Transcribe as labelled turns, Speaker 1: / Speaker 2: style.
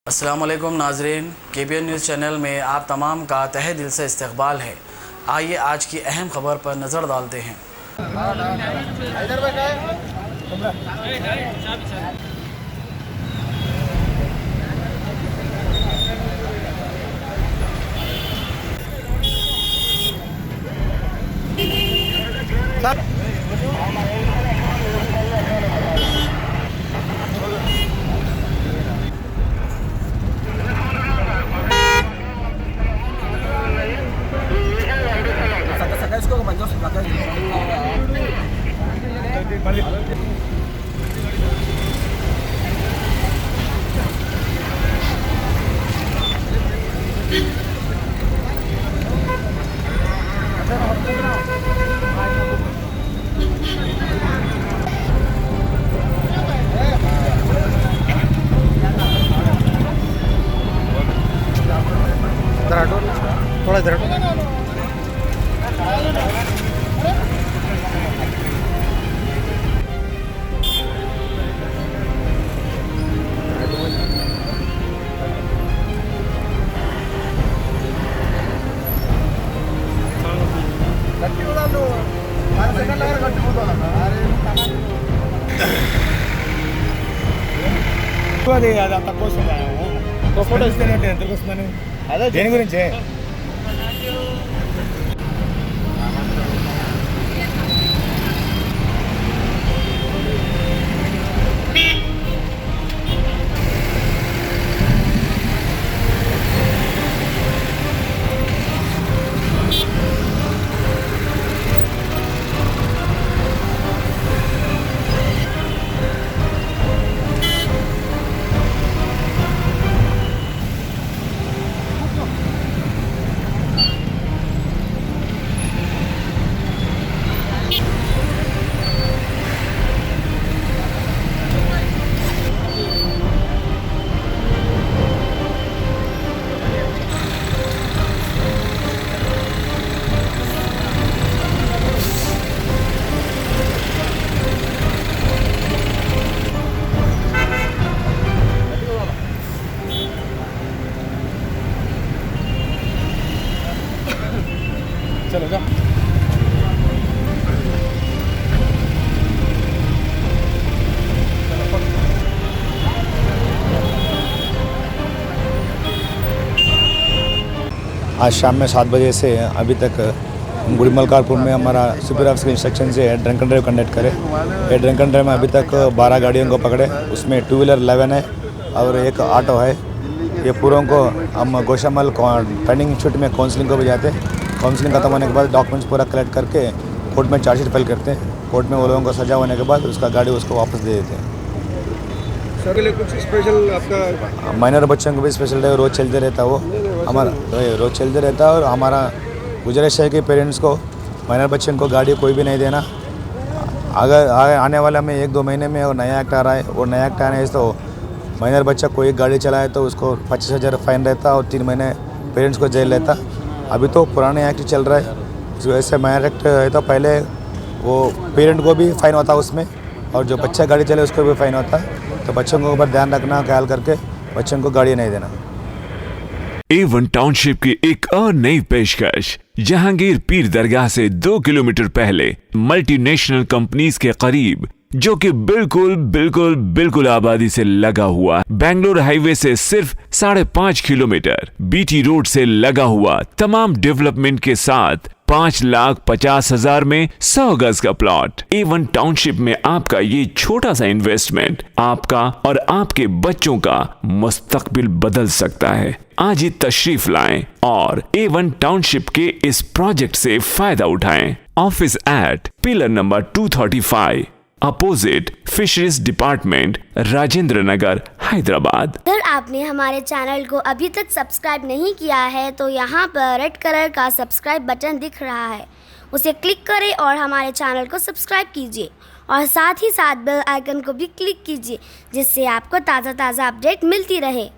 Speaker 1: अस्सलामुअलैकुम नाज़रीन, KBN news channel में आप तमाम का तहे दिल से इस्तकबाल है। आइए आज की अहम खबर पर नज़र डालते हैं।
Speaker 2: थोड़ा इधर అది అంత కోసం ఫోటో ఇస్తేనే ఎందుకు వస్తుందని అదే దేని గురించే चलो जा आज शाम में 7 बजे से अभी तक गुड़ी मलकारपुर में हमारा सुपर ऑफिस के इंस्ट्रक्शन से ड्रंक एंड ड्राइव कंडक्ट करे। ये ड्रंक एंड ड्राइव में अभी तक 12 गाड़ियों को पकड़े, उसमें 2 व्हीलर 11 है और एक ऑटो है। ये पूरों को हम गोशामल ट्रेनिंग इंस्टीट्यूट में काउंसलिंग को भी जाते हैं। काउंसलिंग खत्म होने के बाद डॉक्यूमेंट्स पूरा कलेक्ट करके कोर्ट में चार्जशीट फाइल करते हैं। कोर्ट में वो लोगों को सजा होने के बाद उसका गाड़ी उसको वापस दे देते हैं।
Speaker 3: सर के लिए कुछ स्पेशल आपका
Speaker 2: माइनर बच्चों को भी स्पेशल डे रोज़ चलते रहता है। वो हमारा रोज़ चलते रहता है और हमारा गुजरात शहर के पेरेंट्स को माइनर बच्चों को गाड़ी कोई भी नहीं देना। अगर आने वाला में 1-2 महीने में और नया एक्ट आ रहा है और नया एक्ट आने तो माइनर बच्चा कोई गाड़ी चलाए तो उसको 25,000 फाइन रहता और 3 महीने पेरेंट्स को जेल रहता। अभी तो पुराने एक्ट चल रहा है, इस वजह से माइनर एक्ट है तो पहले वो पेरेंट को भी फ़ाइन होता उसमें और जो बच्चा गाड़ी चले उसको भी फ़ाइन होता। तो बच्चों के ऊपर ध्यान रखना, ख्याल करके बच्चों को गाड़ी नहीं देना।
Speaker 4: A1 टाउनशिप की एक और नई पेशकश जहांगीर पीर दरगाह से 2 किलोमीटर पहले मल्टीनेशनल कंपनीज के करीब, जो कि बिल्कुल आबादी से लगा हुआ, बेंगलोर हाईवे से सिर्फ 5.5 किलोमीटर, बीटी रोड से लगा हुआ, तमाम डेवलपमेंट के साथ 5,50,000 में 100 गज का प्लॉट। A1 टाउनशिप में आपका ये छोटा सा इन्वेस्टमेंट आपका और आपके बच्चों का मुस्तकबिल बदल सकता है। आज ही तशरीफ लाएं और A1 टाउनशिप के इस प्रोजेक्ट से फायदा उठाएं। Office at pillar number 235 opposite fisheries department, Rajendra Nagar, Hyderabad.
Speaker 5: अगर आपने हमारे चैनल को अभी तक सब्सक्राइब नहीं किया है तो यहाँ पर रेड कलर का सब्सक्राइब बटन दिख रहा है, उसे क्लिक करें और हमारे चैनल को सब्सक्राइब कीजिए और साथ ही साथ बेल आइकन को भी क्लिक कीजिए, जिससे आपको ताज़ा अपडेट मिलती रहे।